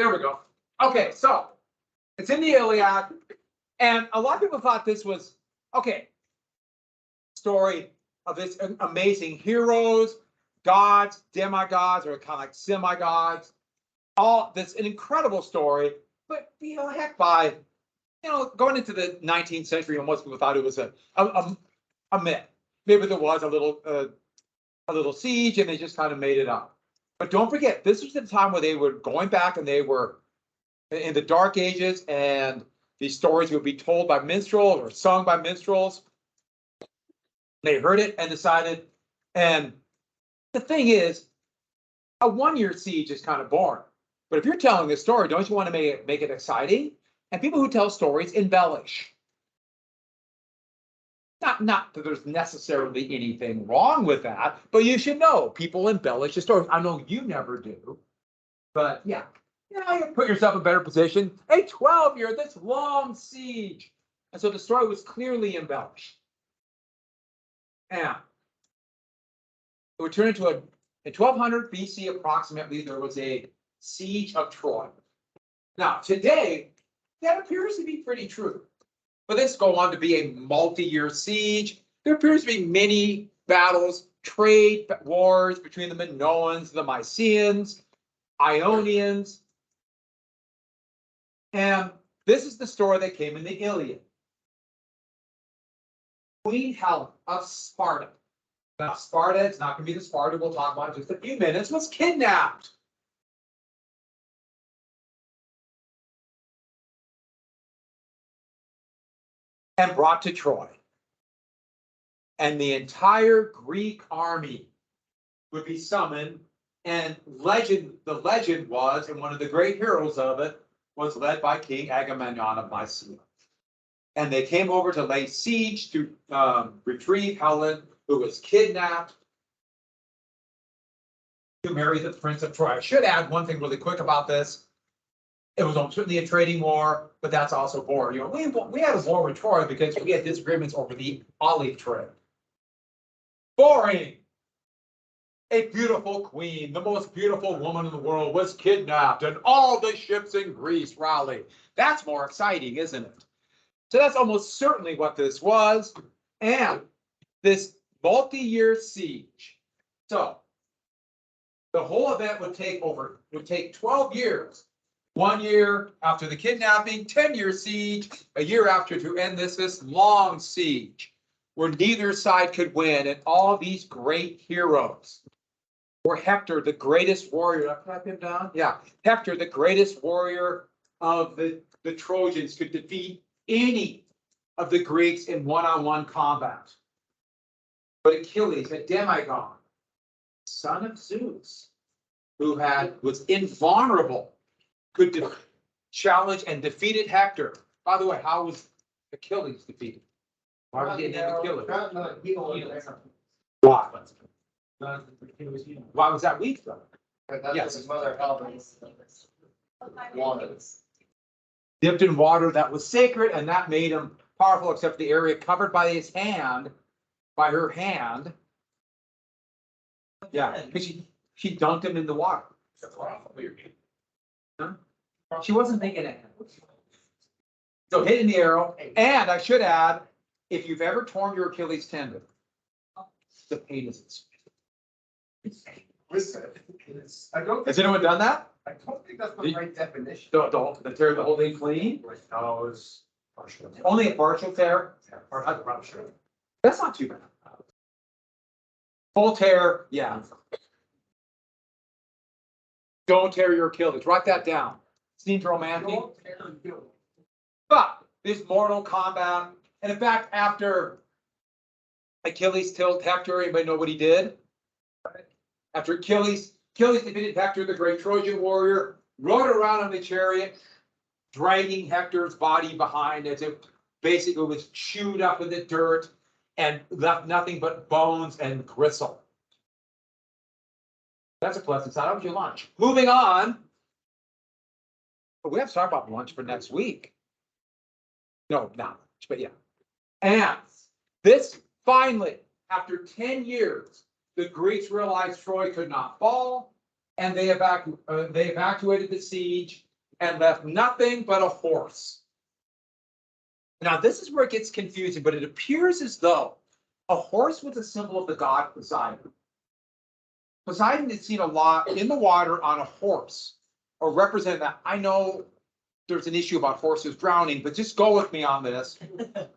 There we go. Okay, so it's in the Iliad, and a lot of people thought this was okay. Story of this amazing heroes, gods, demigods, or kind of like semi-gods. All this an incredible story, but heck, by going into the 19th century, most people thought it was a myth. Maybe there was a little siege, and they just kind of made it up. But don't forget, this was the time where they were going back, and they were in the Dark Ages, and these stories would be told by minstrels or sung by minstrels. They heard it and decided. And the thing is, a one-year siege is kind of boring. But if you're telling a story, don't you want to make it exciting? And people who tell stories embellish. Not that there's necessarily anything wrong with that, but you should know people embellish the stories. I know you never do, but yeah, you put yourself in a better position. A 12-year, this long siege. And so the story was clearly embellished. And it would turn into in 1200 BC approximately, there was a siege of Troy. Now, today, that appears to be pretty true. But this go on to be a multi-year siege. There appears to be many battles, trade wars between the Minoans, the Mysians, Ionians. And this is the story that came in the Iliad. Queen Helen of Sparta. Now, Sparta, it's not going to be the Sparta we'll talk about in just a few minutes, was kidnapped. And brought to Troy. And the entire Greek army would be summoned. And the legend was, and one of the great heroes of it, was led by King Agamemnon of Mycenae. And they came over to lay siege to retrieve Helen, who was kidnapped, to marry the Prince of Troy. I should add one thing really quick about this. It was certainly a trading war, but that's also boring. We had a war with Troy because we had disagreements over the olive trade. Boring. A beautiful queen, the most beautiful woman in the world, was kidnapped, and all the ships in Greece rallied. That's more exciting, isn't it? So that's almost certainly what this was, and this multi-year siege. So the whole event would take 12 years. 1 year after the kidnapping, 10-year siege, a year after to end this long siege, where neither side could win, and all these great heroes. Or Hector, the greatest warrior. Did I type him down? Yeah. Hector, the greatest warrior of the Trojans, could defeat any of the Greeks in one-on-one combat. But Achilles, a demigod, son of Zeus, who was invulnerable, could challenge and defeated Hector. By the way, how was Achilles defeated? Why was he named Achilles? Why? Why was that weak though? Yes. His mother dipped in water that was sacred, and that made him powerful, except the area covered by her hand. Yeah, because she dunked him in the water. Huh? She wasn't thinking it. So hitting the arrow, and I should add, if you've ever torn your Achilles tendon, the pain is. Has anyone done that? I don't think that's the right definition. The tear the whole thing clean? No, it was partial. Only a partial tear? That's not too bad. Full tear, yeah. Don't tear your Achilles. Write that down. Seems romantic. But this mortal combat, and in fact, after Achilles killed Hector, anybody know what he did? After Achilles defeated Hector, the great Trojan warrior, rode around on the chariot, dragging Hector's body behind as if basically it was chewed up in the dirt and left nothing but bones and gristle. That's a pleasant side. How was your lunch? Moving on. But we have to talk about lunch for next week. No, not lunch, but yeah. And this finally, after 10 years, the Greeks realized Troy could not fall, and they evacuated the siege, and left nothing but a horse. Now, this is where it gets confusing, but it appears as though a horse was a symbol of the god Poseidon. Poseidon is seen a lot in the water on a horse, or represent that. I know there's an issue about horses drowning, but just go with me on this.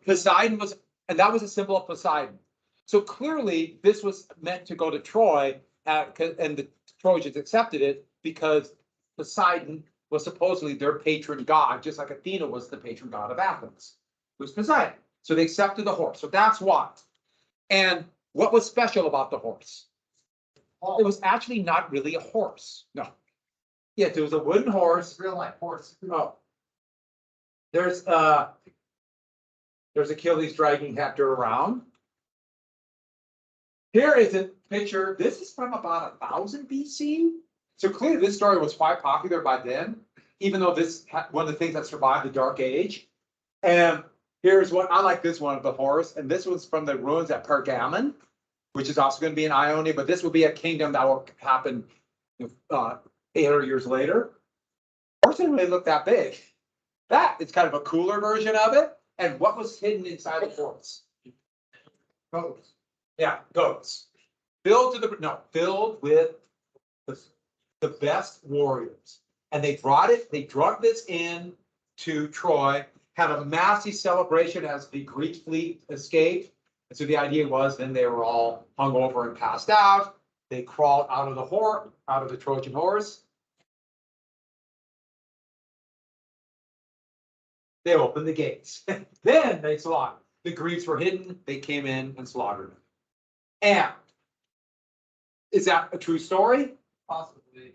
Poseidon was, and that was a symbol of Poseidon. So clearly, this was meant to go to Troy, and the Trojans accepted it because Poseidon was supposedly their patron god, just like Athena was the patron god of Athens. It was Poseidon. So they accepted the horse. So that's what. And what was special about the horse? It was actually not really a horse. No. Yes, it was a wooden horse. Real life horse. Oh. There's Achilles dragging Hector around. Here is a picture. This is from about 1000 BC. So clearly this story was quite popular by then, even though this one of the things that survived the Dark Age. And here's what I like, this one of the horse, and this was from the ruins at Pergamon, which is also going to be in Ionia, but this will be a kingdom that will happen 800 years later. Horse didn't really look that big. That is kind of a cooler version of it. And what was hidden inside the horse? Goats. Yeah, goats. Filled with the best warriors. And they drug this in to Troy, had a massive celebration as the Greek fleet escaped. And so the idea was then they were all hung over and passed out. They crawled out of the Trojan horse. They opened the gates. Then they slaughtered. The Greeks were hidden. They came in and slaughtered them. And is that a true story? Possibly.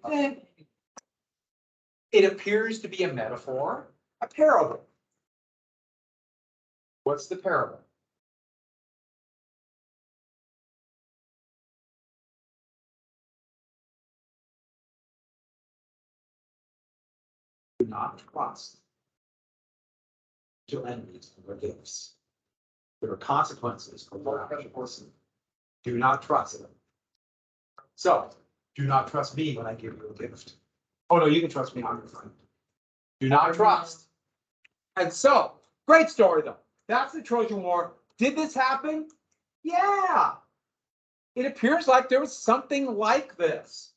It appears to be a metaphor, a parable. What's the parable? Do not trust your enemies and their gifts. There are consequences for their actions. Do not trust them. So, do not trust me when I give you a gift. Oh no, you can trust me, I'm your friend. Do not trust. And so, great story though. That's the Trojan War. Did this happen? Yeah. It appears like there was something like this.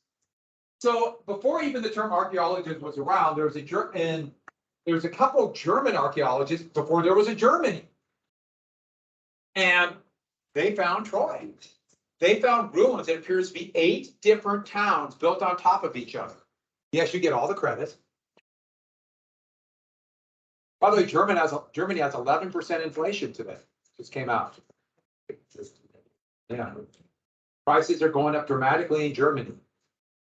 So before even the term archaeologist was around, there was a couple of German archaeologists before there was a Germany. And they found Troy. They found ruins. It appears to be 8 different towns built on top of each other. Yes, you get all the credit. By the way, Germany has 11% inflation today. Just came out. Yeah. Prices are going up dramatically in Germany.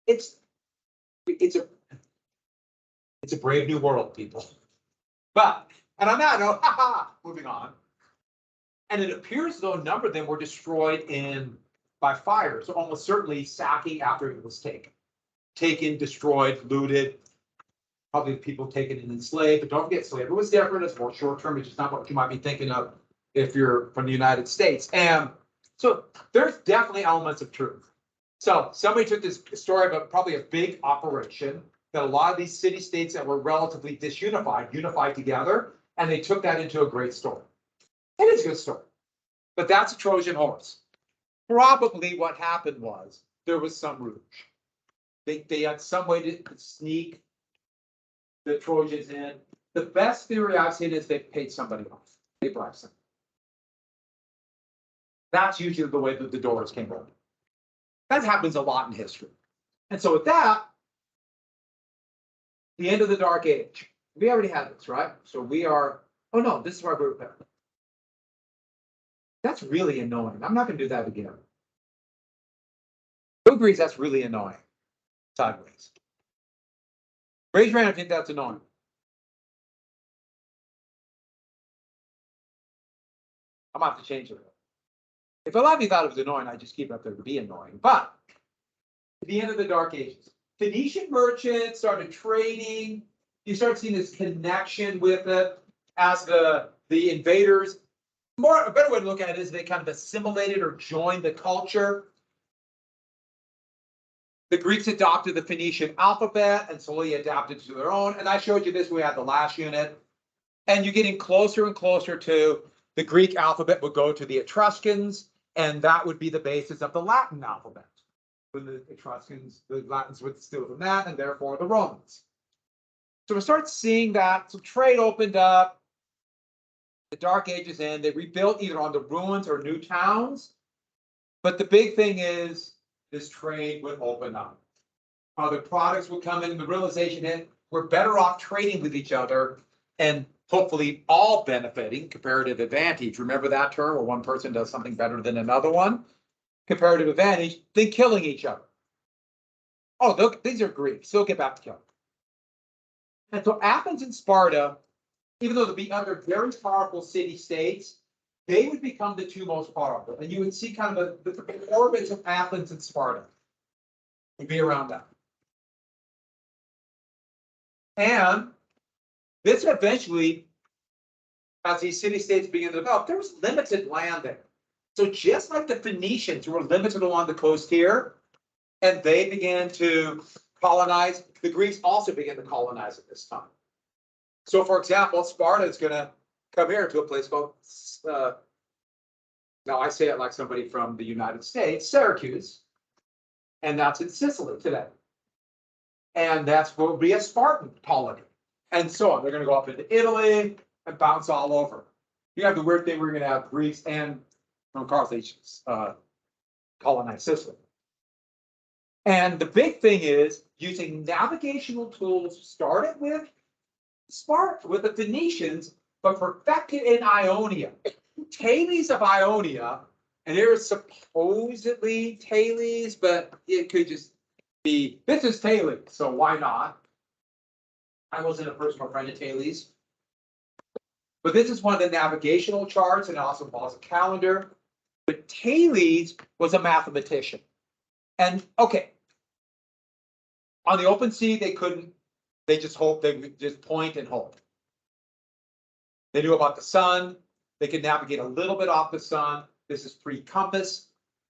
It's a brave new world, people. But, and on that note, moving on. And it appears though a number of them were destroyed by fire. So almost certainly sacking after it was taken, destroyed, looted. Probably people taken and enslaved, but don't forget slavery was different. It's more short term. It's just not what you might be thinking of if you're from the United States. And so there's definitely elements of truth. So somebody took this story of probably a big operation that a lot of these city states that were relatively unified together, and they took that into a great story. It is a good story. But that's a Trojan horse. Probably what happened was there was some rouge. They had some way to sneak the Trojans in. The best theory I've seen is they paid somebody off. They bribed them. That's usually the way that the doors came open. That happens a lot in history. And so with that, the end of the Dark Age. We already had this, right? So we are, oh no, this is where we're back. That's really annoying. I'm not going to do that again. Who agrees that's really annoying? Sideways. Raise your hand if you think that's annoying. I'm going to have to change it. If a lot of you thought it was annoying, I'd just keep it up there to be annoying. But at the end of the Dark Ages, Phoenician merchants started trading. You start seeing this connection with it as the invaders. A better way to look at it is they kind of assimilated or joined the culture. The Greeks adopted the Phoenician alphabet and slowly adapted it to their own. And I showed you this when we had the last unit. And you're getting closer and closer to the Greek alphabet would go to the Etruscans, and that would be the basis of the Latin alphabet. When the Etruscans, the Latins would steal from that, and therefore the Romans. So we start seeing that. So trade opened up. The Dark Ages end. They rebuilt either on the ruins or new towns. But the big thing is this trade would open up. Other products would come in. The realization that we're better off trading with each other and hopefully all benefiting. Comparative advantage. Remember that term where one person does something better than another one? Comparative advantage than killing each other. Oh, these are Greeks. They'll get back to killing. And so Athens and Sparta, even though they'd be other very powerful city-states, they would become the two most powerful. And you would see kind of the orbits of Athens and Sparta would be around that. And this eventually, as these city-states began to develop, there was limited land there. So just like the Phoenicians who were limited along the coast here, and they began to colonize, the Greeks also began to colonize at this time. So for example, Sparta is going to come here to a place called, now I say it like somebody from the United States, Syracuse, and that's in Sicily today. And that's will be a Spartan colony, and so on. They're going to go up into Italy and bounce all over. You have the weird thing, we're going to have Greeks and from Carthage colonize Sicily. And the big thing is using navigational tools started with Sparta, with the Phoenicians, but perfected in Ionia. Thales of Ionia, and there's supposedly Thales, but it could just be, this is Thales, so why not? I wasn't a personal friend of Thales. But this is one of the navigational charts, and it also involves a calendar. But Thales was a mathematician. And okay, on the open sea, they couldn't, they just hope, they would just point and hope. They knew about the sun. They could navigate a little bit off the sun. This is pre-compass.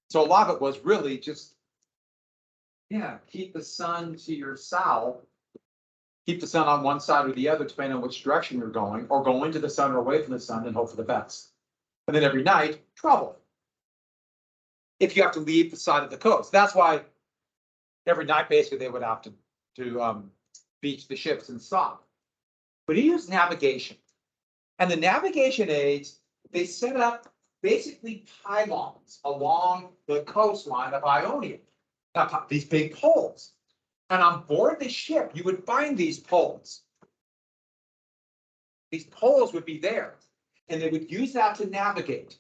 So a lot of it was really just, yeah, keep the sun to your south. Keep the sun on one side or the other, depending on which direction you're going, or go into the sun or away from the sun and hope for the best. And then every night, trouble. If you have to leave the side of the coast. That's why every night, basically, they would have to beach the ships and stop. But he used navigation. And the navigation aids, they set up basically pylons along the coastline of Ionia. These big poles. And on board the ship, you would find these poles. These poles would be there. And they would use that to navigate.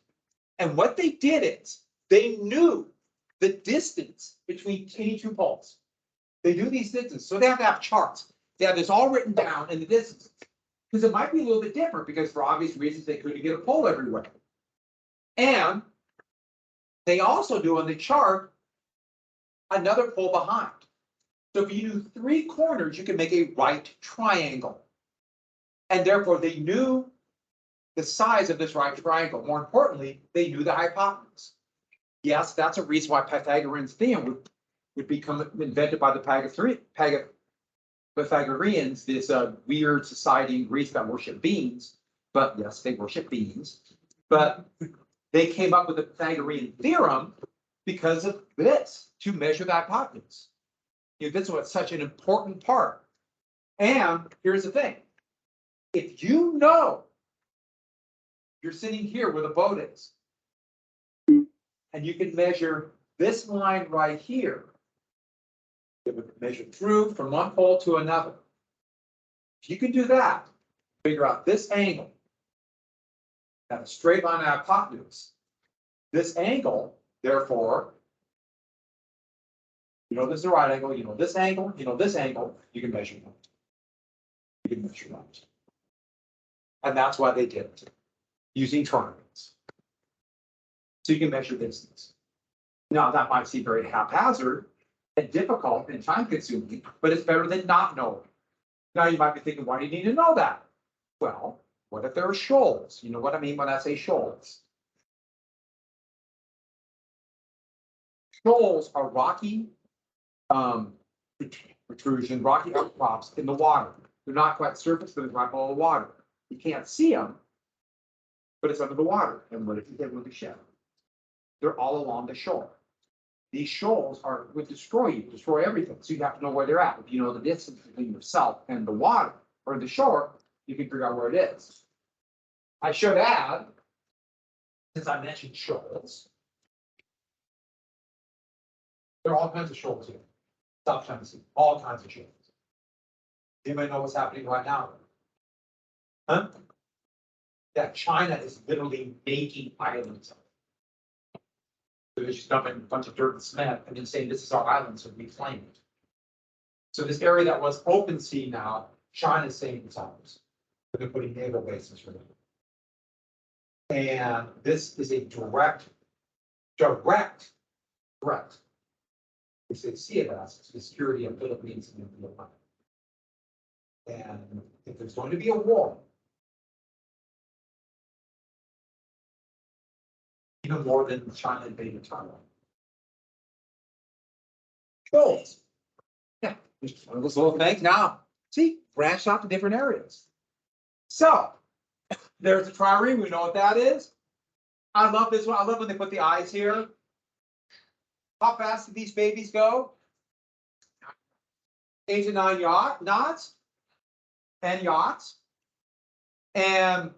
And what they did is, they knew the distance between any two poles. They knew these distances. So they have to have charts. They have this all written down in the distances. Because it might be a little bit different, because for obvious reasons, they couldn't get a pole everywhere. And they also do on the chart another pole behind. So if you do 3 corners, you can make a right triangle. And therefore, they knew the size of this right triangle. More importantly, they knew the hypotenuse. Yes, that's a reason why Pythagorean's theorem would become invented by the Pythagoreans, this weird society in Greece that worship beans. But yes, they worship beans. But they came up with the Pythagorean theorem because of this, to measure the hypotenuse. This was such an important part. And here's the thing. If you know you're sitting here where the boat is, and you can measure this line right here, it would measure through from one pole to another. If you can do that, figure out this angle, have a straight line hypotenuse. This angle, therefore, you know this is the right angle, you know this angle, you know this angle, you can measure that. You can measure that. And that's why they did it, using triangles. So you can measure distance. Now that might seem very haphazard and difficult and time consuming, but it's better than not knowing. Now you might be thinking, why do you need to know that? Well, what if there are shoals? You know what I mean when I say shoals? Shoals are rocky um, protrusion, rocky outcrops in the water. They're not quite surface, but they're right below the water. You can't see them, but it's under the water. And what if you hit with a ship? They're all along the shore. These shoals would destroy you, destroy everything. So you have to know where they're at. If you know the distance between yourself and the water or the shore, you can figure out where it is. I should add, since I mentioned shoals, there are all kinds of shoals here. South China Sea, all kinds of shoals. Anybody know what's happening right now? Huh? Yeah, China is literally making islands. So they're just dumping a bunch of dirt and cement and then saying this is our island, so we claim it. So this area that was open sea now, China's saying it's ours. They're putting naval bases for them. And this is a direct. It's a sea of us to the security of Philippines and the Philippines. And if there's going to be a war, even more than China invaded Taiwan. Shoals. Yeah, just one of those little things. Now, see, branched out to different areas. So, there's a trireme. We know what that is. I love this one. I love when they put the eyes here. How fast do these babies go? 8 to 9 knots. 10 yachts. And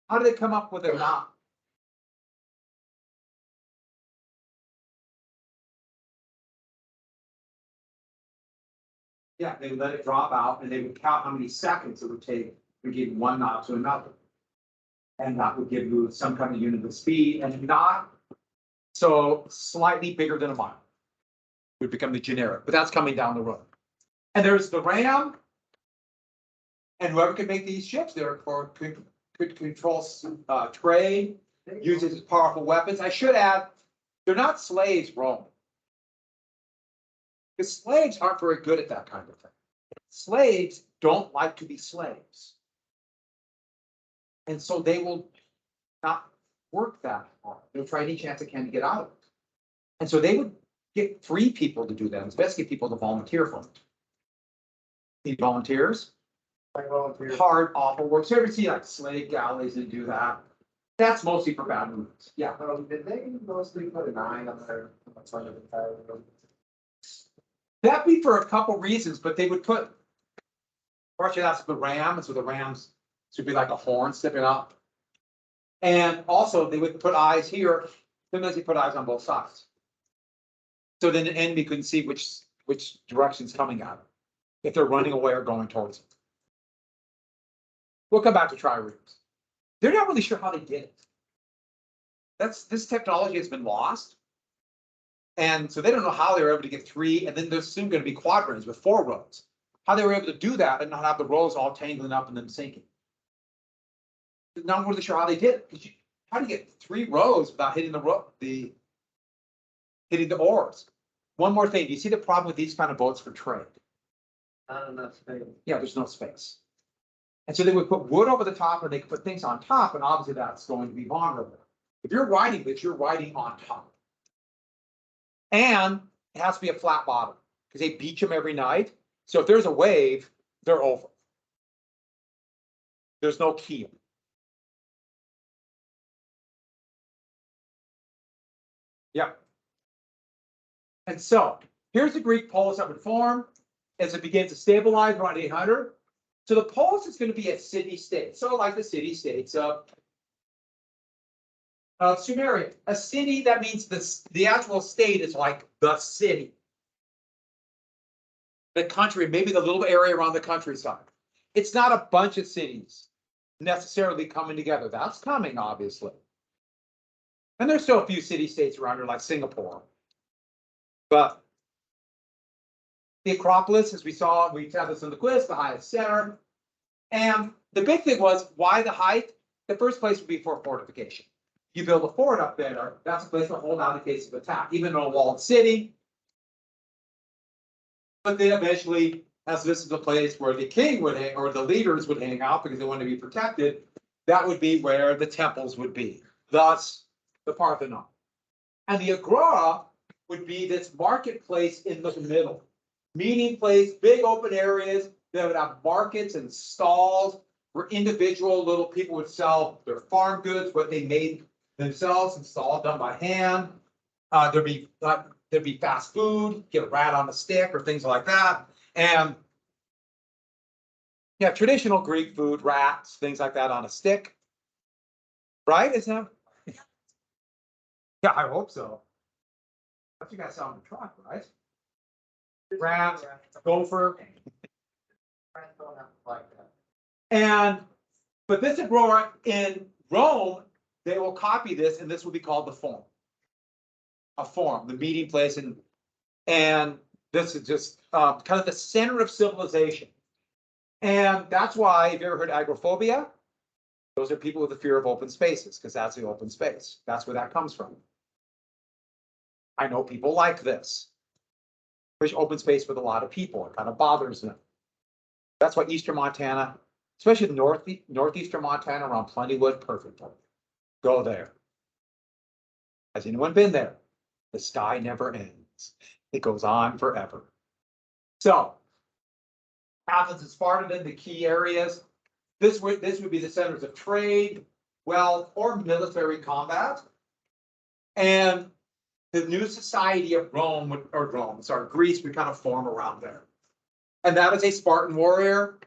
how do they come up with a knot? Yeah, they would let it drop out and they would count how many seconds it would take to give one knot to another. And that would give you some kind of unit of speed and knot. So slightly bigger than a mile would become the generic, but that's coming down the road. And there's the ram. And whoever can make these ships there for could control trade, use it as powerful weapons. I should add, they're not slaves, Rome. Because slaves aren't very good at that kind of thing. Slaves don't like to be slaves. And so they will not work that hard. They'll try any chance they can to get out of it. And so they would get 3 people to do that. It's best to get people to volunteer for it. Need volunteers? Hard, awful work. So you ever see like slave galleys that do that? That's mostly for bad movies. Yeah. Did they mostly put an eye on their? That'd be for a couple reasons, but they would put. Partially that's the ram, so the rams should be like a horn sticking up. And also they would put eyes here. Sometimes they put eyes on both sides. So then the enemy couldn't see which direction's coming at it, if they're running away or going towards it. We'll come back to triremes. They're not really sure how they did it. This technology has been lost. And so they don't know how they were able to get 3, and then there's soon going to be quadrants with 4 rows. How they were able to do that and not have the rows all tangling up and then sinking. Not really sure how they did it. How do you get 3 rows without hitting hitting the oars? One more thing. Do you see the problem with these kind of boats for trade? Not enough space. Yeah, there's no space. And so they would put wood over the top, or they could put things on top, and obviously that's going to be vulnerable. If you're riding this, you're riding on top. And it has to be a flat bottom, because they beach them every night. So if there's a wave, they're over. There's no keel. Yep. And so here's the Greek polis that would form as it begins to stabilize around 800. So the polis is going to be a city-state. So like the city-states of Sumeria. A city, that means the actual state is like the city. The country, maybe the little area around the countryside. It's not a bunch of cities necessarily coming together. That's coming, obviously. And there's still a few city-states around here, like Singapore. But the Acropolis, as we saw, we had this in the quiz, the highest center. And the big thing was, why the height? The first place would be for fortification. You build a fort up there, that's a place to hold out in case of attack, even in a walled city. But then eventually, as this is the place where the king would hang, or the leaders would hang out because they wanted to be protected, that would be where the temples would be. Thus, the Parthenon. And the Agora would be this marketplace in the middle. Meeting place, big open areas that would have markets and stalls where individual little people would sell their farm goods, what they made themselves, and it's all done by hand. There'd be fast food, get a rat on a stick or things like that. And yeah, traditional Greek food, rats, things like that on a stick. Right? Isn't that? Yeah, I hope so. What you guys saw on the truck, right? Rat, gopher. And, but this is where in Rome, they will copy this, and this will be called the Forum. A forum, the meeting place, and this is just kind of the center of civilization. And that's why, if you ever heard agoraphobia, those are people with the fear of open spaces, because that's the open space. That's where that comes from. I know people like this. There's open space with a lot of people. It kind of bothers them. That's why Eastern Montana, especially northeastern Montana around Plentywood, perfect. Go there. Has anyone been there? The sky never ends. It goes on forever. So, Athens and Sparta, then the key areas. This would be the centers of trade, wealth, or military combat. And the new society of Greece would kind of form around there. And that is a Spartan warrior.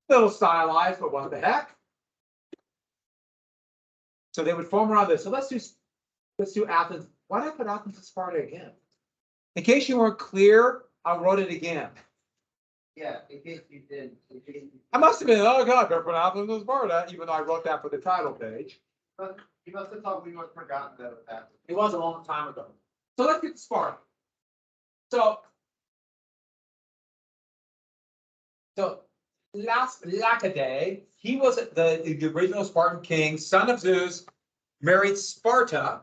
A little stylized, but what the heck? So they would form around this. So let's do Athens. Why did I put Athens and Sparta again? In case you weren't clear, I wrote it again. Yeah, in case you did. I must have been, oh God, better put Athens and Sparta, even though I wrote that for the title page. But you must have thought we must have forgotten that. It was a long time ago. So let's get to Sparta. So Lachidae, he was the original Spartan king, son of Zeus, married Sparta,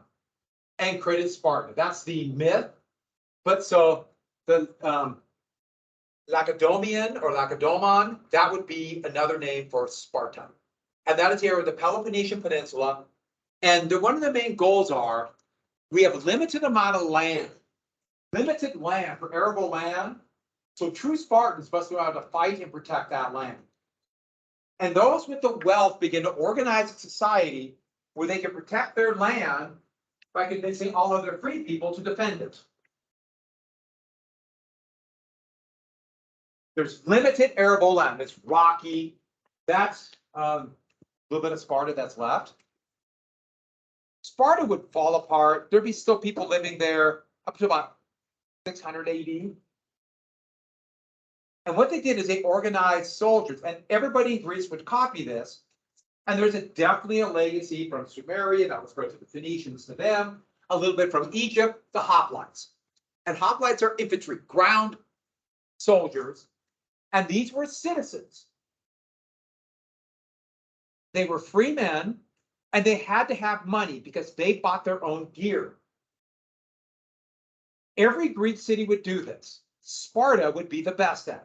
and created Sparta. That's the myth. But so the Lacedaemonian or Lacedaemon, that would be another name for Sparta. And that is here with the Peloponnesian Peninsula. And one of the main goals are, we have limited amount of land, limited land for arable land. So true Spartans must know how to fight and protect that land. And those with the wealth begin to organize a society where they can protect their land by convincing all other free people to defend it. There's limited arable land. It's rocky. That's a little bit of Sparta that's left. Sparta would fall apart. There'd be still people living there up to about 600 AD. And what they did is they organized soldiers, and everybody in Greece would copy this. And there's definitely a legacy from Sumeria that was spread to the Phoenicians, to them, a little bit from Egypt, the hoplites. And hoplites are infantry, ground soldiers, and these were citizens. They were free men, and they had to have money because they bought their own gear. Every Greek city would do this. Sparta would be the best at it.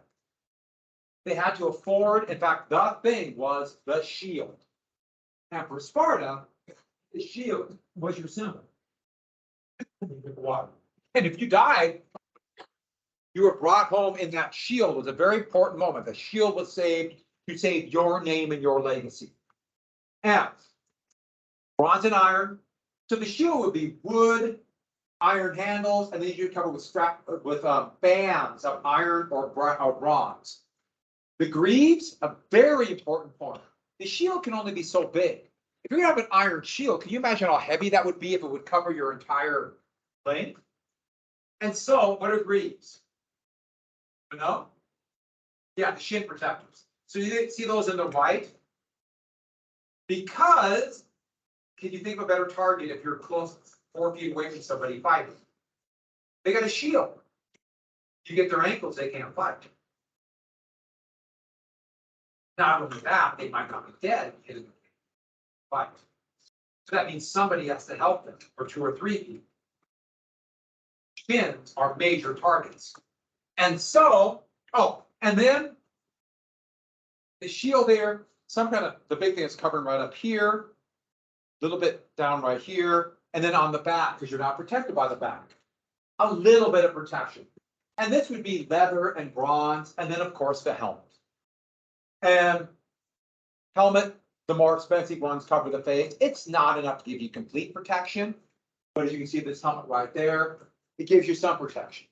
They had to afford, in fact, the thing was the shield. And for Sparta, the shield was your symbol. And if you died, you were brought home in that shield. It was a very important moment. The shield was saved to save your name and your legacy. And bronze and iron. So the shield would be wood, iron handles, and then you'd cover with bands of iron or bronze. The greaves, a very important point. The shield can only be so big. If you're gonna have an iron shield, can you imagine how heavy that would be if it would cover your entire length? And so, what are greaves? You know? Yeah, the shin protectors. So you see those in the white? Because, can you think of a better target if you're close, 4 feet away from somebody fighting? They got a shield. You get their ankles, they can't fight. Not only that, they might not be dead in the fight. So that means somebody has to help them, or 2 or 3 people. Shins are major targets. And so, and then the shield there, some kind of, the big thing is covering right up here, a little bit down right here, and then on the back, because you're not protected by the back. A little bit of protection. And this would be leather and bronze, and then of course the helmet. And helmet, the more expensive ones cover the face. It's not enough to give you complete protection, but as you can see this helmet right there, it gives you some protection.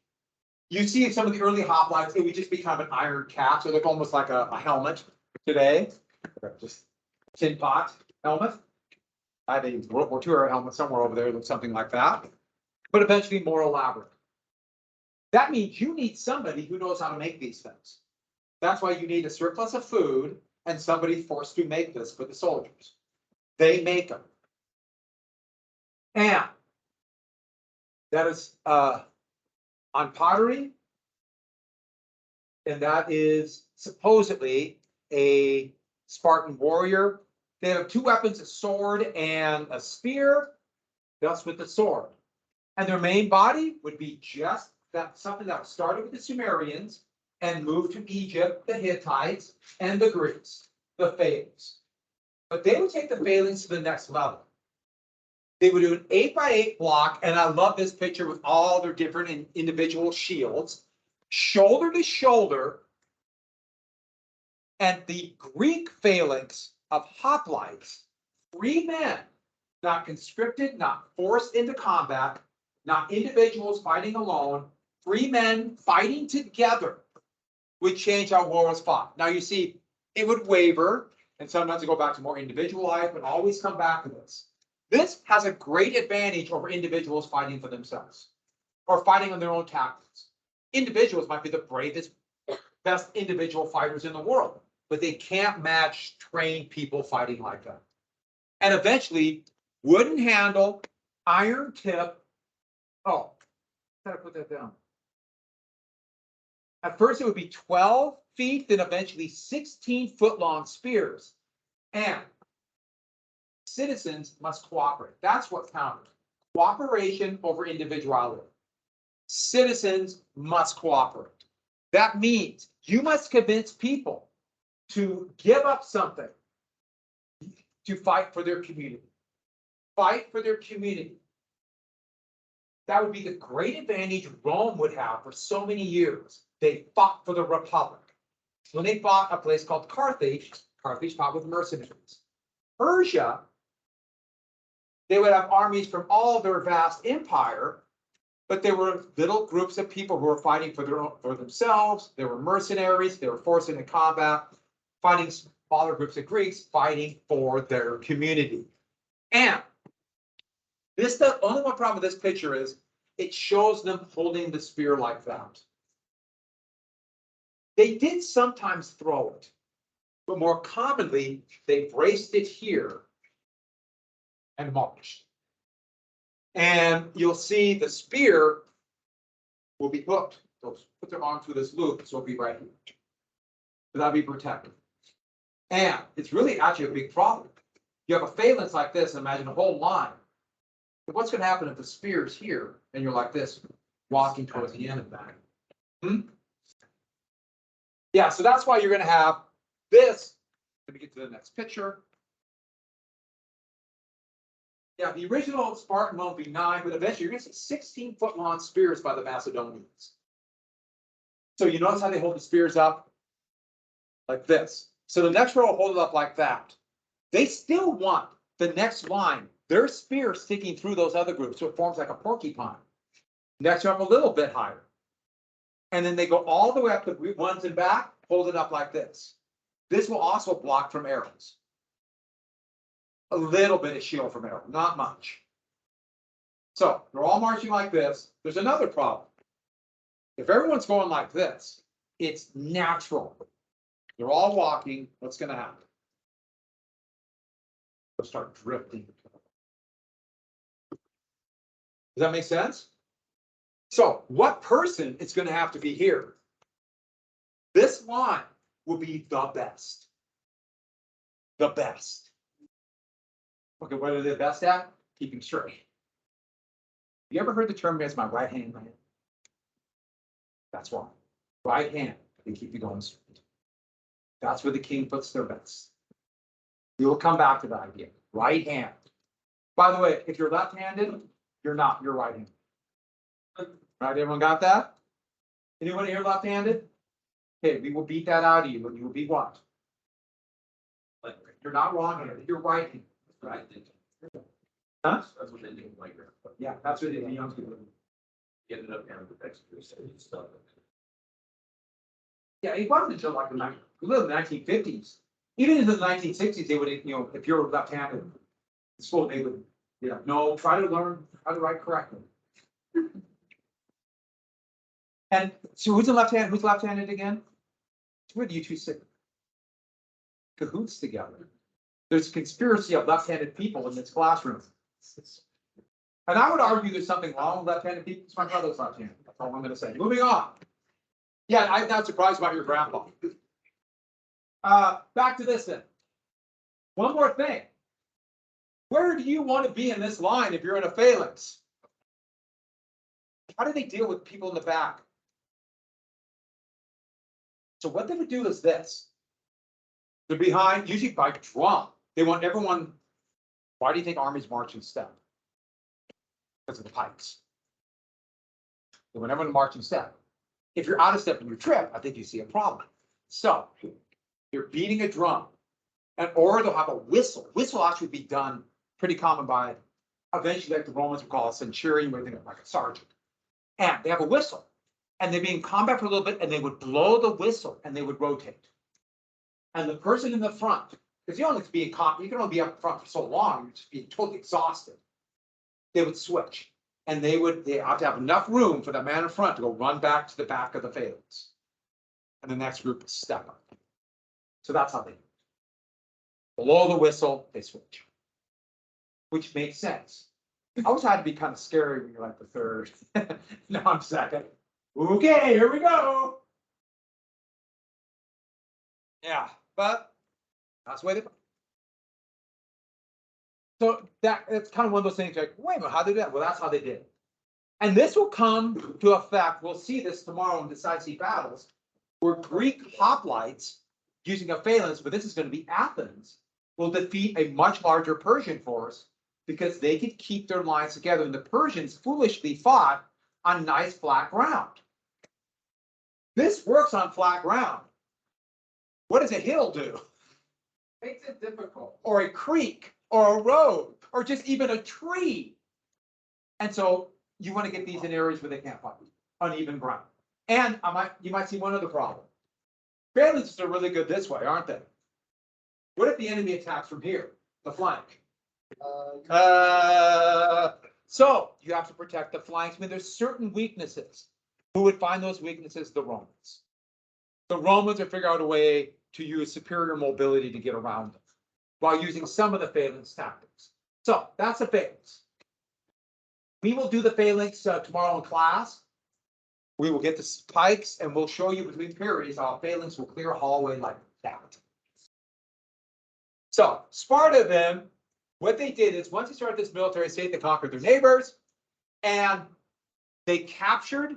You see in some of the early hoplites, it would just be kind of an iron cap, so they look almost like a helmet today. Just tin pot helmet. I have a World War II era helmet somewhere over there, looks something like that, but eventually more elaborate. That means you need somebody who knows how to make these things. That's why you need a surplus of food and somebody forced to make this for the soldiers. They make them. And that is on pottery. And that is supposedly a Spartan warrior. They have two weapons, a sword and a spear. That's with the sword. And their main body would be just that, something that started with the Sumerians and moved to Egypt, the Hittites, and the Greeks, the phalanx. But they would take the phalanx to the next level. They would do an 8x8 block, and I love this picture with all their different individual shields, shoulder to shoulder. And the Greek phalanx of hoplites, 3 men, not conscripted, not forced into combat, not individuals fighting alone, 3 men fighting together would change how war was fought. Now you see, it would waver, and sometimes it go back to more individualized, but always come back to this. This has a great advantage over individuals fighting for themselves or fighting on their own tactics. Individuals might be the bravest, best individual fighters in the world, but they can't match trained people fighting like that. And eventually, wooden handle, iron tip. Oh, gotta put that down. At first, it would be 12 feet, then eventually 16-foot long spears. And citizens must cooperate. That's what counted. Cooperation over individuality. Citizens must cooperate. That means you must convince people to give up something to fight for their community. Fight for their community. That would be the great advantage Rome would have for so many years. They fought for the Republic. When they fought a place called Carthage, Carthage fought with mercenaries. Persia, they would have armies from all their vast empire, but there were little groups of people who were fighting for themselves. There were mercenaries. They were forced into combat, fighting smaller groups of Greeks, fighting for their community. And this, the only one problem with this picture is it shows them holding the spear like that. They did sometimes throw it, but more commonly, they braced it here and marched. And you'll see the spear will be hooked. They'll put their arm through this loop, so it'll be right here. So that'll be protected. And it's really actually a big problem. You have a phalanx like this, imagine a whole line. But what's going to happen if the spear is here and you're like this, walking towards the end of that? Yeah, so that's why you're going to have this. Let me get to the next picture. Yeah, the original Spartan one would be 9, but eventually you're going to see 16-foot long spears by the Macedonians. So you notice how they hold the spears up like this. So the next row will hold it up like that. They still want the next line, their spear sticking through those other groups, so it forms like a porcupine. Next up a little bit higher. And then they go all the way up to ones and back, hold it up like this. This will also block from arrows. A little bit of shield from arrow, not much. So they're all marching like this. There's another problem. If everyone's going like this, it's natural. They're all walking. What's going to happen? They'll start drifting. Does that make sense? So what person is going to have to be here? This line will be the best. The best. Okay, what are they best at? Keeping straight. You ever heard the term, "It's my right hand man"? That's why. Right hand, they keep you going straight. That's where the king puts their best. We will come back to that idea. Right hand. By the way, if you're left-handed, you're not, you're right-handed. Right, everyone got that? Anyone here left-handed? Okay, we will beat that out of you, and you will be what? You're not wrong-handed, you're right-handed, right? Huh? That's what they do, like, Yeah, that's what the young people do. get it up and the extra stuff. Yeah, it wasn't until like we lived in the 1950s. Even in the 1960s, they would, if you're left-handed, in school, they would, no, try to learn how to write correctly. And so who's left-handed again? Where do you two sit? Cahoots together. There's a conspiracy of left-handed people in this classroom. And I would argue there's something wrong with left-handed people. It's my brother's left-handed. That's all I'm gonna say. Moving on. Yeah, I'm not surprised about your grandpa. Back to this then. One more thing. Where do you want to be in this line if you're in a phalanx? How do they deal with people in the back? So what they would do is this. They're behind, usually by drum. They want everyone. Why do you think armies march in step? Because of the pikes. They want everyone to march in step. If you're out of step and you trip, I think you see a problem. So you're beating a drum, or they'll have a whistle. Whistle actually be done pretty common by eventually, like the Romans would call a centurion, where they think like a sergeant. And they have a whistle, and they'd be in combat for a little bit, and they would blow the whistle, and they would rotate. And the person in the front, because you only be in combat, you can only be up front for so long, you're just being totally exhausted. They would switch, and they have to have enough room for the man in front to go run back to the back of the phalanx. And the next group would step up. So that's how they do it. Blow the whistle, they switch. Which makes sense. Always had to be kind of scary when you're like the third. No, I'm second. Okay, here we go. Yeah, but that's the way they go. So it's kind of one of those things like, wait a minute, how did that? Well, that's how they did it. And this will come to effect. We'll see this tomorrow in decisive battles, where Greek hoplites using a phalanx, but this is going to be Athens, will defeat a much larger Persian force because they could keep their lines together. And the Persians foolishly fought on nice flat ground. This works on flat ground. What does a hill do? Makes it difficult. Or a creek, or a road, or just even a tree. And so you want to get these in areas where they can't fight, uneven ground. And you might see one other problem. Phalanxes are really good this way, aren't they? What if the enemy attacks from here, the flank? So you have to protect the flanks. I mean, there's certain weaknesses. Who would find those weaknesses? The Romans. The Romans would figure out a way to use superior mobility to get around them while using some of the phalanx tactics. So that's a phalanx. We will do the phalanx tomorrow in class. We will get the pikes and we'll show you between periods how a phalanx will clear a hallway like that. So Sparta then, what they did is once they started this military state, they conquered their neighbors and they captured,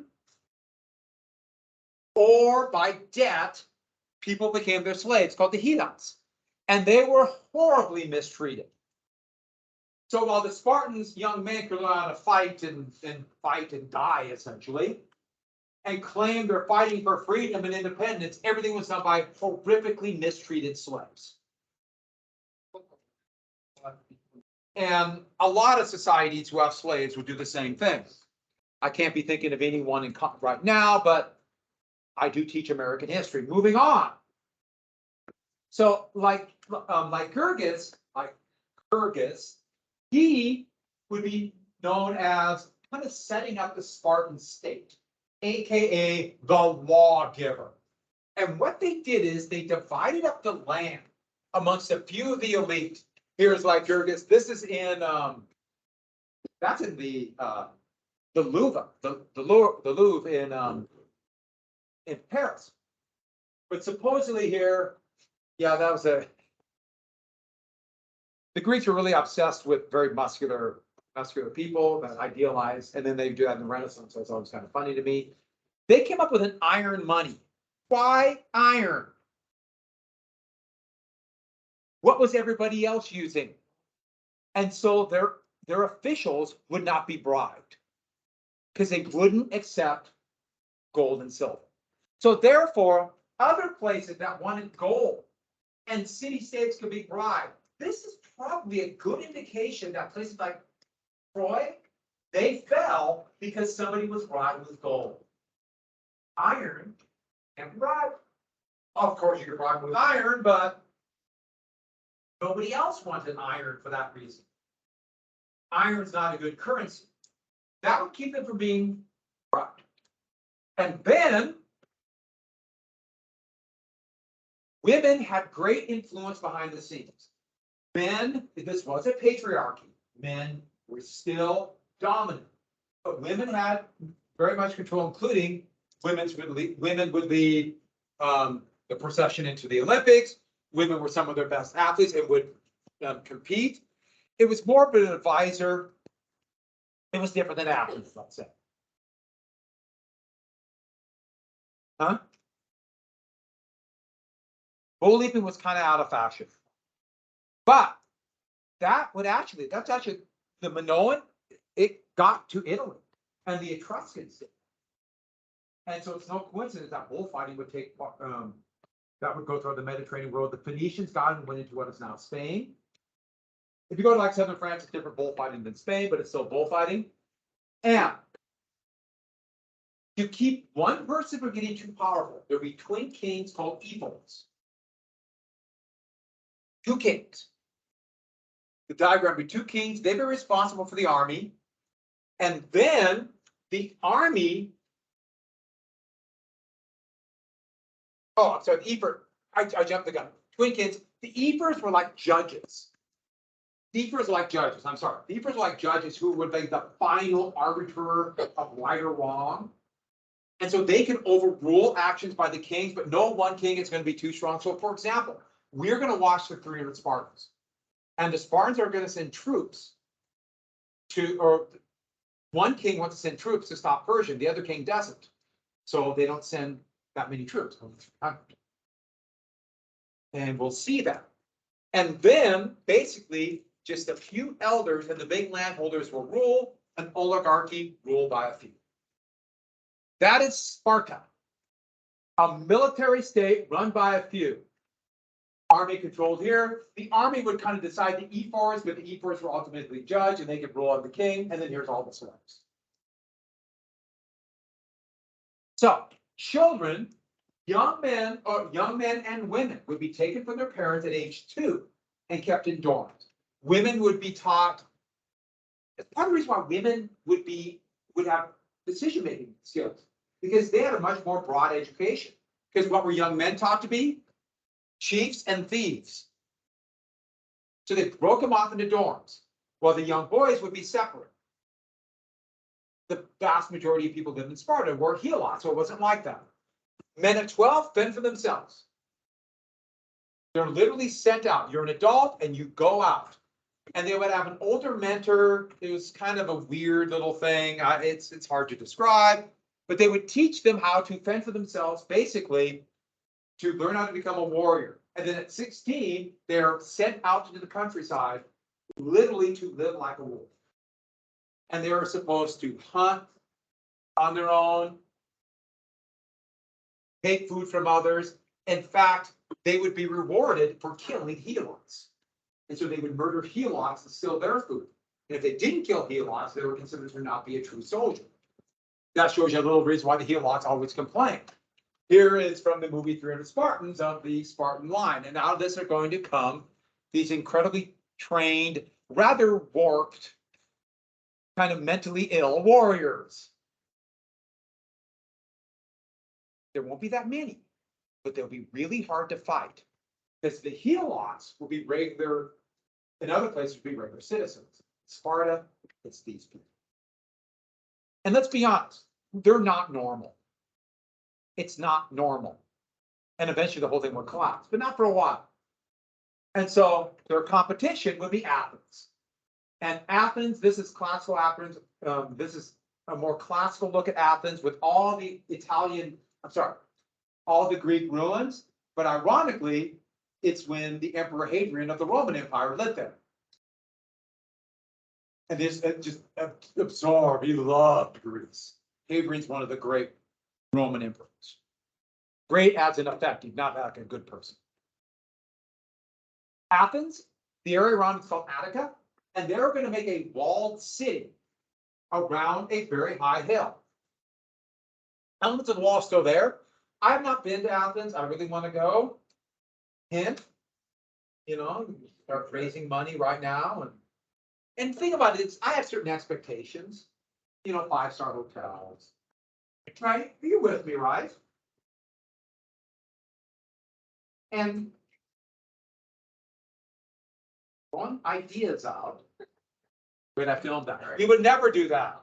or by debt, people became their slaves called the helots. And they were horribly mistreated. So while the Spartans, young men, could learn how to fight and die essentially, and claim they're fighting for freedom and independence, everything was done by horrifically mistreated slaves. And a lot of societies who have slaves would do the same thing. I can't be thinking of anyone right now, but I do teach American history. Moving on. So like Lycurgus, he would be known as kind of setting up the Spartan state, aka the lawgiver. And what they did is they divided up the land amongst a few of the elite. Here's Lycurgus. This is in that's in the Louvre, the Louvre in Paris. But supposedly here, yeah, that was the Greeks were really obsessed with very muscular people that idealized, and then they do that in the Renaissance, so it's always kind of funny to me. They came up with an iron money. Why iron? What was everybody else using? And so their officials would not be bribed because they wouldn't accept gold and silver. So therefore, other places that wanted gold and city-states could be bribed. This is probably a good indication that places like Troy, they fell because somebody was bribed with gold. Iron and bribe. Of course, you could bribe with iron, but nobody else wanted iron for that reason. Iron's not a good currency. That would keep them from being bribed. And then women had great influence behind the scenes. Men, this was a patriarchy. Men were still dominant, but women had very much control, including women would lead the procession into the Olympics. Women were some of their best athletes and would compete. It was more of an advisor. It was different than athletes, let's say. Huh? Bull leaping was kind of out of fashion. But that's actually the Minoan, it got to Italy and the Etruscans did. And so it's no coincidence that bullfighting would take, that would go through the Mediterranean world. The Phoenicians got and went into what is now Spain. If you go to like southern France, it's different bullfighting than Spain, but it's still bullfighting. And to keep one person from getting too powerful, there'd be twin kings called ephors. Two kings. The diagram would be two kings, they'd be responsible for the army. And then the army. Oh, I'm sorry, the ephor. I jumped the gun. Twin kings. The ephors were like judges. The ephors are like judges. I'm sorry. The ephors are like judges who would be the final arbiter of right or wrong. And so they can overrule actions by the kings, but no one king is going to be too strong. So, for example, we're going to watch the 300 Spartans, and the Spartans are going to send troops or one king wants to send troops to stop Persia, the other king doesn't. So they don't send that many troops. And we'll see that. And then basically just a few elders and the big landholders will rule, an oligarchy ruled by a few. That is Sparta, a military state run by a few. Army controlled here. The army would kind of decide the ephors, but the ephors were ultimately judged and they could rule on the king. And then here's all the slaves. So children, young men and women would be taken from their parents at age 2 and kept in dorms. Women would be taught. It's part of the reason why women would have decision-making skills, because they had a much more broad education. Because what were young men taught to be? Chiefs and thieves. So they broke them off into dorms, while the young boys would be separate. The vast majority of people lived in Sparta were helots, so it wasn't like that. Men at 12 fend for themselves. They're literally sent out. You're an adult and you go out. And they would have an older mentor. It was kind of a weird little thing. It's hard to describe, but they would teach them how to fend for themselves, basically to learn how to become a warrior. And then at 16, they're sent out into the countryside, literally to live like a wolf. And they are supposed to hunt on their own, take food from others. In fact, they would be rewarded for killing helots. And so they would murder helots to steal their food. And if they didn't kill helots, they were considered to not be a true soldier. That shows you a little reason why the helots always complain. Here is from the movie 300 Spartans of the Spartan line. And out of this are going to come these incredibly trained, rather warped, kind of mentally ill warriors. There won't be that many, but they'll be really hard to fight. Because the helots will be regular, in other places will be regular citizens. Sparta, it's these people. And let's be honest, they're not normal. It's not normal. And eventually the whole thing will collapse, but not for a while. And so their competition would be Athens. And Athens, this is classical Athens. This is a more classical look at Athens with all the all the Greek ruins. But ironically, it's when the Emperor Hadrian of the Roman Empire lived there. And this just absorbed. He loved Greece. Hadrian's one of the great Roman emperors. Great as an effective, not like a good person. Athens, the area around is called Attica, and they're going to make a walled city around a very high hill. Elements of the wall are still there. I have not been to Athens. I really want to go. Hint, start raising money right now. And think about it, I have certain expectations. 5-star hotels. Right? Are you with me, right? And one ideas out. Wait, I filmed that. You would never do that.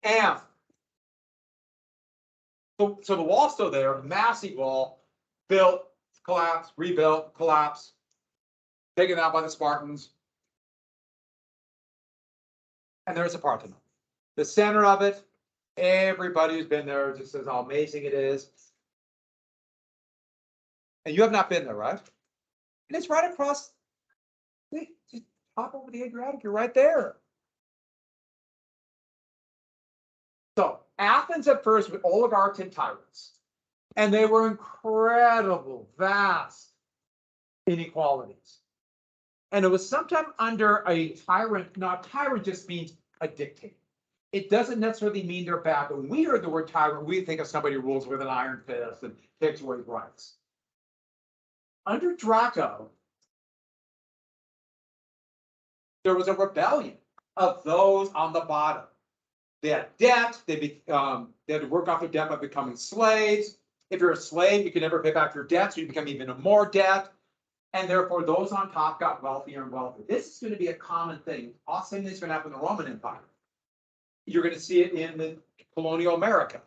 And so the wall's still there, massive wall, built, collapsed, rebuilt, collapsed, taken out by the Spartans. And there's a Parthenon. The center of it, everybody who's been there just says how amazing it is. And you have not been there, right? And it's right across. Just hop over the Adriatic, you're right there. So Athens at first with oligarchs and tyrants. And they were incredible, vast inequalities. And it was sometime under a tyrant. Now, tyrant just means a dictator. It doesn't necessarily mean they're bad, but when we heard the word tyrant, we think of somebody who rules with an iron fist and takes away rights. Under Draco, there was a rebellion of those on the bottom. They had debt, they had to work off their debt by becoming slaves. If you're a slave, you can never pay back your debt, so you become even more debt. And therefore, those on top got wealthier and wealthier. This is going to be a common thing. Also, this is going to happen in the Roman Empire. You're going to see it in the colonial America.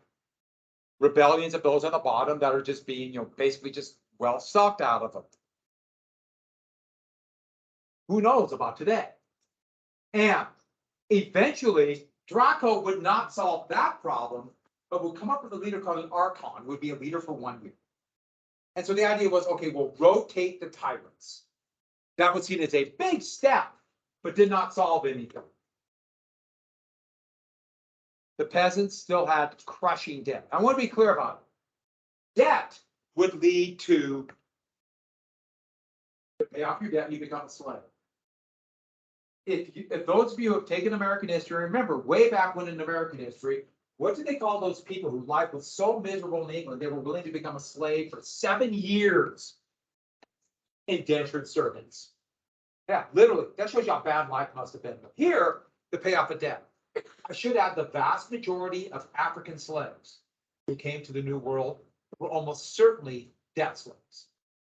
Rebellions of those on the bottom that are just being, basically just well sucked out of them. Who knows about today? And eventually, Draco would not solve that problem, but would come up with a leader called an archon, would be a leader for 1 year. And so the idea was, okay, we'll rotate the tyrants. That was seen as a big step, but did not solve anything. The peasants still had crushing debt. I want to be clear about it. Debt would lead to pay off your debt and you become a slave. If those of you who have taken American history, remember way back when in American history, what did they call those people whose life was so miserable in England, they were willing to become a slave for 7 years? Indentured servants. Yeah, literally, that shows you how bad life must have been. But here, to pay off a debt. I should add the vast majority of African slaves who came to the New World were almost certainly debt slaves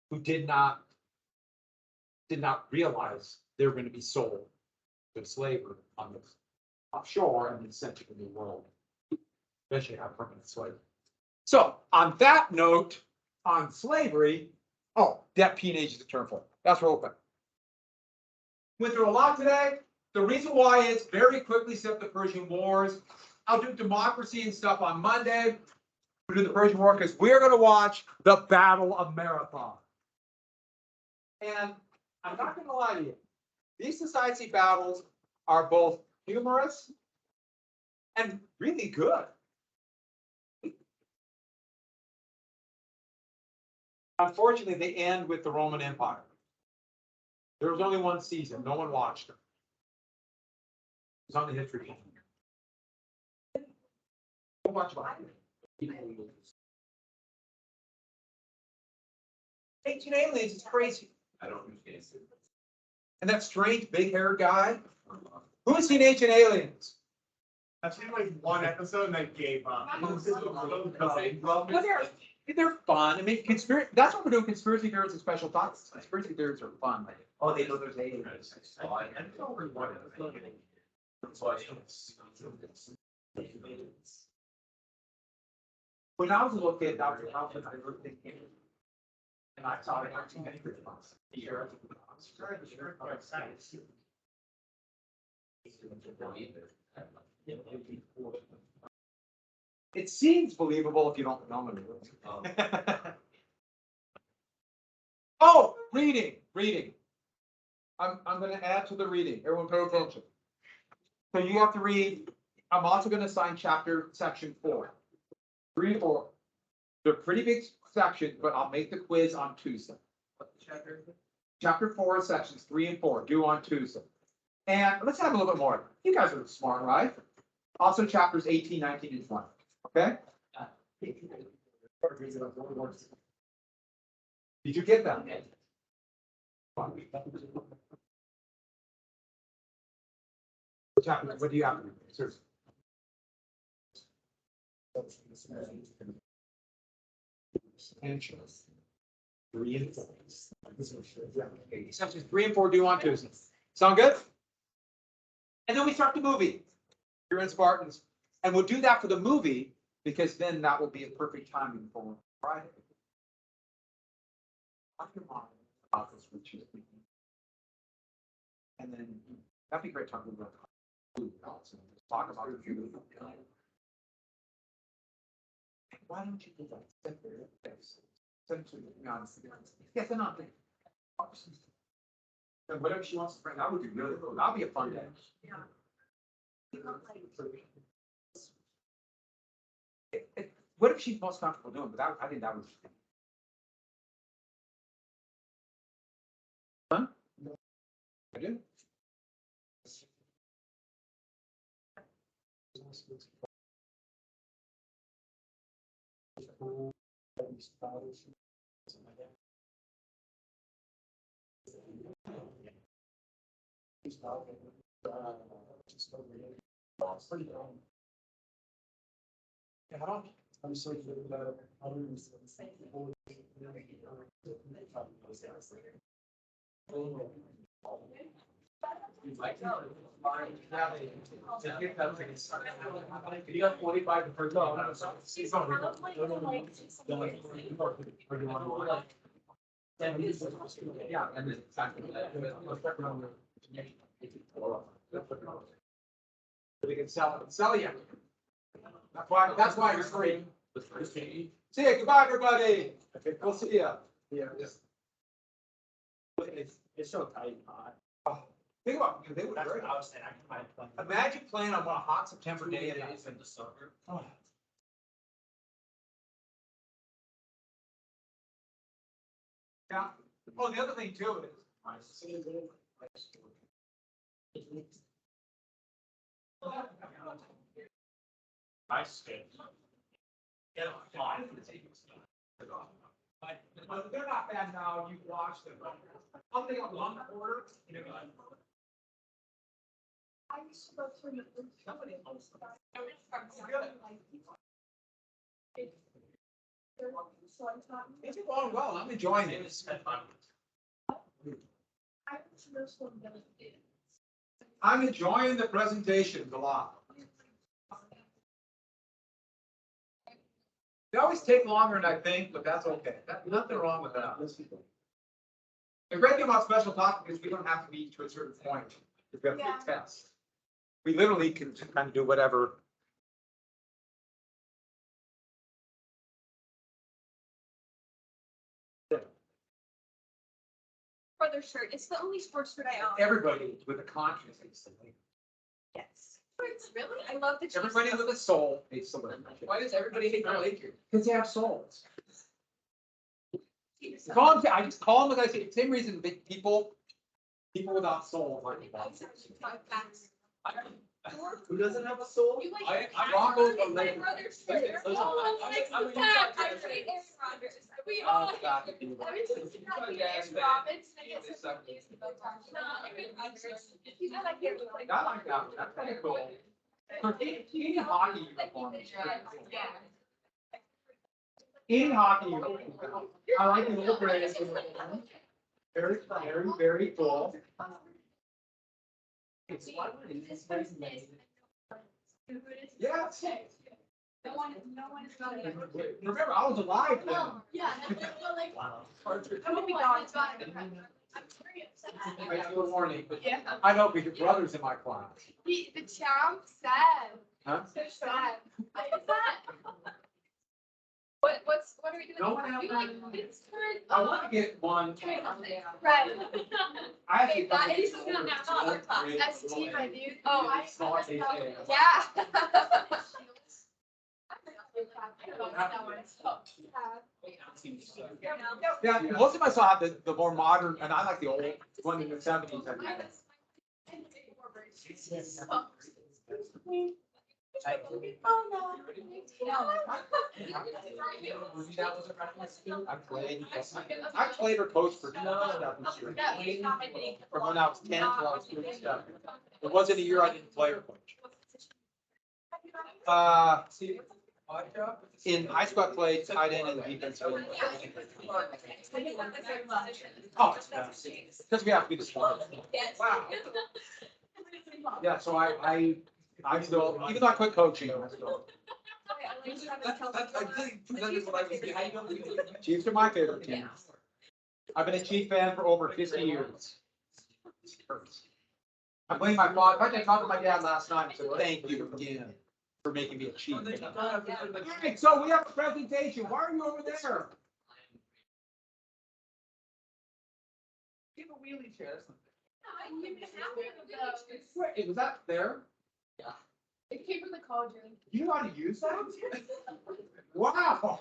who did not realize they were going to be sold to slavery on the offshore and then sent to the New World. Eventually have permanent slavery. So on that note, on slavery, debt peonage is the term for it. That's real quick. Went through a lot today. The reason why is very quickly set up the Persian Wars. I'll do democracy and stuff on Monday. We'll do the Persian War because we're going to watch the Battle of Marathon. And I'm not going to lie to you. These society battles are both humorous and really good. Unfortunately, they end with the Roman Empire. There was only one season. No one watched it. It's on the History Channel. Don't watch about it. Ancient Aliens is crazy. I don't understand. And that strange big-haired guy. Who has seen Ancient Aliens? I've seen like one episode and I gave up. Well, they're fun. I mean, that's what we're doing. Conspiracy theories and special thoughts. Conspiracy theories are fun. Oh, they know there's aliens. When I was a little kid, Dr. Hoffman, I looked at him. And I saw it. It seems believable if you don't know it. Oh, reading. I'm gonna add to the reading. Everyone pay attention. So you have to read, I'm also gonna assign section 4. 3 and 4. They're pretty big sections, but I'll make the quiz on Tuesday. Chapter 4, sections 3 and 4, due on Tuesday. And let's have a little bit more. You guys are smart, right? Also chapters 18, 19, and 20, okay? Did you get that? Chapter, what do you have? Seriously. Sections 3 and 4 due on Tuesday. Sound good? And then we start the movie. You're in Spartans. And we'll do that for the movie because then that will be a perfect timing for Friday. Talk to your mom about this, Richard. And then that'd be great talking about food also. Talk about the food. Why don't you do that? Send to me. Yes, they're not. And whatever she wants to bring, that would be really cool. That'll be a fun day. What if she's most comfortable doing? But that, I think that was. Huh? I do. I'm so good about You got 45 to 30. Yeah, and then. We can sell you. That's why you're free. See you, goodbye, everybody. We'll see you. Yeah. It's so tight. Think about, they would. That's what I was saying. I can find. Imagine playing on a hot September day and it's in the summer. Yeah. Oh, the other thing too is. Nice. Yeah, fine. But they're not bad now, you watch them. I'm thinking of one quarter, you know. I used to go through the. It's going well, I'm enjoying it. I'm enjoying the presentations a lot. They always take longer than I think, but that's okay. Nothing wrong with that. The great thing about special topics is we don't have to meet to a certain point. We've got 3 tests. We literally can kind of do whatever. For their shirt, it's the only sports shirt I own. Everybody with a conscience. Yes. Really? I love the. Everybody with a soul hates the Lakers. Why does everybody hate the Lakers? Because they have souls. Call them, I just call them, like I say, same reason that people without souls like Who doesn't have a soul? You like. Broncos are My Lakers. brother's Listen, shirt. listen, Oh, I'm like a the Utah fact, I Jazz hate fan. Aaron Rodgers. We all. Every time I Utah get Jazz Aaron fan. Robbins, I get They so suck. confused about talking. No, Aaron Rodgers. I like Aaron Rodgers. I like that one, that's kind of cool. For any hockey uniform. Yeah. Any hockey uniform. I like the little braids. Very, very cool. Yes. No one is about it. Remember, I was alive then. Yeah, well, like, Partridge. I would be gone. I'm very upset. I got a little warning, but Yeah. I know because your brother's in my class. The champ sad. Huh? So sad. What's that? What's What are we doing? No one else- We like Pittsburgh. I want to get one. Right. I actually. That is not that much. ST review. Oh, I. Small detail. Yeah. Yeah, most of us have the more modern, and I like the old one in the seventies. I played or coached for stuff this year. From when I was 10 till I was 37. It wasn't a year I didn't play or coach. In high school, I played tight end and defensive end. Oh, it's best. Because we have to be the smart. Wow. Yeah, so I still, even though I quit coaching, I still. Chiefs are my favorite team. I've been a Chief fan for over 50 years. I blame my father. In fact, I talked to my dad last night and said, thank you again for making me a Chief. All right, so we have a presentation. Why are you over there? Give a wheelie chair. Wait, was that there? It came from the college room. You know how to use that? Wow.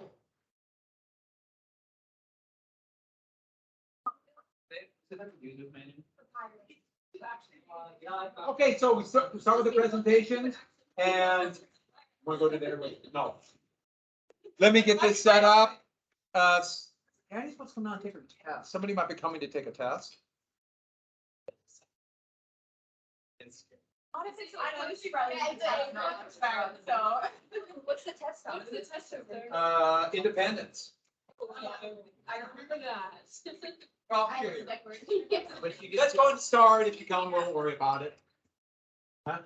Okay, so we start with the presentations and we'll go to there. No. Let me get this set up. Annie's supposed to come down and take her test. Somebody might be coming to take a test. Honestly, so I know she probably. So. What's the test on? What's the test over there? Independence. I remember that. Well, here. Let's go and start. If you come, we'll worry about it. Huh?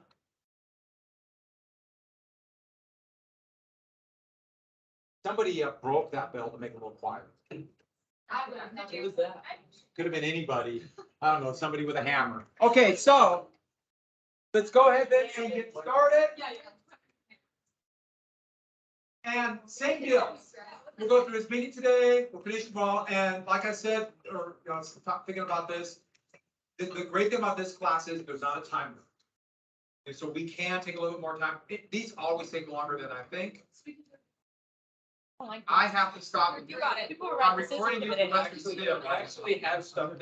Somebody broke that bell to make it a little quieter. Could have been anybody. I don't know, somebody with a hammer. Okay, so let's go ahead then and get started. And same deal. We'll go through this meeting today. We'll finish tomorrow. And like I said, or I was thinking about this, the great thing about this class is there's not a timer. And so we can take a little bit more time. These always take longer than I think. I have to stop. You got it. I'm recording you. I actually have stuff